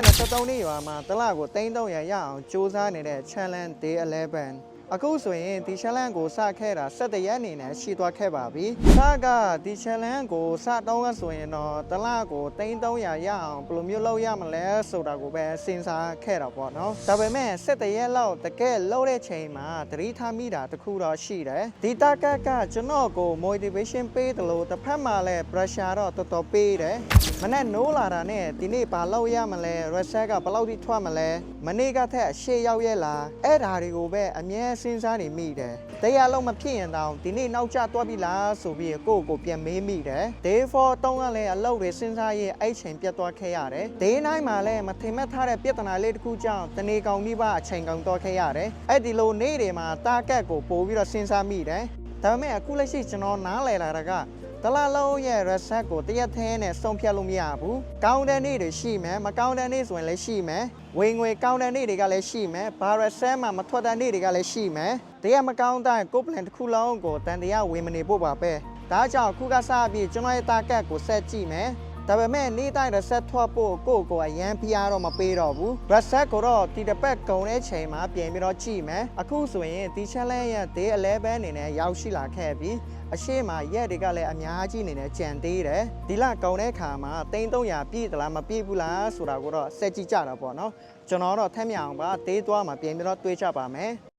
23နေ့ရွာမှာတလကို300ရအောင်စူးစမ်းနေတဲ့ Challenge Day 11အခုဆိုရင်ဒီ challenge ကိုစခဲ့တာ17ရက်အနေနဲ့ရှိသွားခဲ့ပါပြီ။စကဒီ challenge ကိုစတော့ကဆိုရင်တော့တလကို300ရအောင်ဘယ်လိုမျိုးလုပ်ရမလဲဆိုတာကိုပဲစဉ်းစားခဲ့တာပေါ့နော်။ဒါပေမဲ့17ရက်လောက်တကယ်လုပ်တဲ့ချိန်မှာသတိထားမိတာတခုတော့ရှိတယ်။ဒီတာကကျွန်တော်ကို motivation ပေးတယ်လို့တစ်ဖက်မှာလည်း pressure တော့တော်တော်ပေးတယ်။မနဲ့နိုးလာတာနဲ့ဒီနေ့ဘာလုပ်ရမလဲ reset ကဘယ်လောက်ထိထွက်မလဲမနေ့ကထက်ရှေ့ရောက်ရဲ့လားအဲ့ဒါတွေကိုပဲအမြဲစဉ်းစားနေမိတယ်။တရားလုံးမဖြစ်ရင်တောင်ဒီနေ့နောက်ကျသွားပြီလားဆိုပြီးကိုပြန်မေးမိတယ်။ Day 4တုံးကလည်းအလုပ်တွေစဉ်းစားရေးအဲ့ချိန်ပြတ်သွားခဲ့ရတယ်။ Day 9မှာလည်းမထင်မှတ်ထားတဲ့ပြဿနာလေးတစ်ခုကြောင့်တနေကောင်မိဘအချိန်ကုန်သွားခဲ့ရတယ်။အဲ့ဒီလိုနေ့တွေမှာတာကက်ကိုပို့ပြီးတော့စဉ်းစားမိတယ်။ဒါပေမဲ့အခုလက်ရှိကျွန်တော်နားလည်လာတာကတလားလုံးရဲ့ reset ကိုတရက်သေးနဲ့ဆုံးဖြတ်လို့မရဘူး။ကောင်းတဲ့နေ့တွေရှိမယ်မကောင်းတဲ့နေ့ဆိုရင်လည်းရှိမယ်။ဝင်ငွေကောင်းတဲ့နေ့တွေကလည်းရှိမယ်။ဘာ reset မှမထွက်တဲ့နေ့တွေကလည်းရှိမယ်။တရားမကောင်းတဲ့ကို plan တစ်ခုလုံးကိုတန်တရားဝင်မနေဖို့ပါပဲ။ဒါကြောင့်အခုကစပြီးကျွန်တော်ရဲ့ target ကိုဆက်ကြည့်မယ်။ဒါပေမဲ့နေ့တိုင်း reset ထွက်ဖို့ကိုအရန်ပြရတော့မပေးတော့ဘူး reset ကိုတော့ဒီတစ်ပတ်ကုန်တဲ့ချိန်မှာပြင်ပြီးတော့ကြည့်မယ်အခုဆိုရင်ဒီ challenge ရဲ့ day 11အနေနဲ့ရောက်ရှိလာခဲ့ပြီအရှိမရက်တွေကလည်းအများကြီးအနေနဲ့ကြံသေးတယ်ဒီလကုန်တဲ့ခါမှာ300ပြည့်သလားမပြည့်ဘူးလားဆိုတာကိုတော့စက်ကြည့်ကြတာပေါ့နော်ကျွန်တော်တော့ထက်မြအောင်ပါ day သွားမှာပြင်ပြီးတော့တွေးကြပါမယ်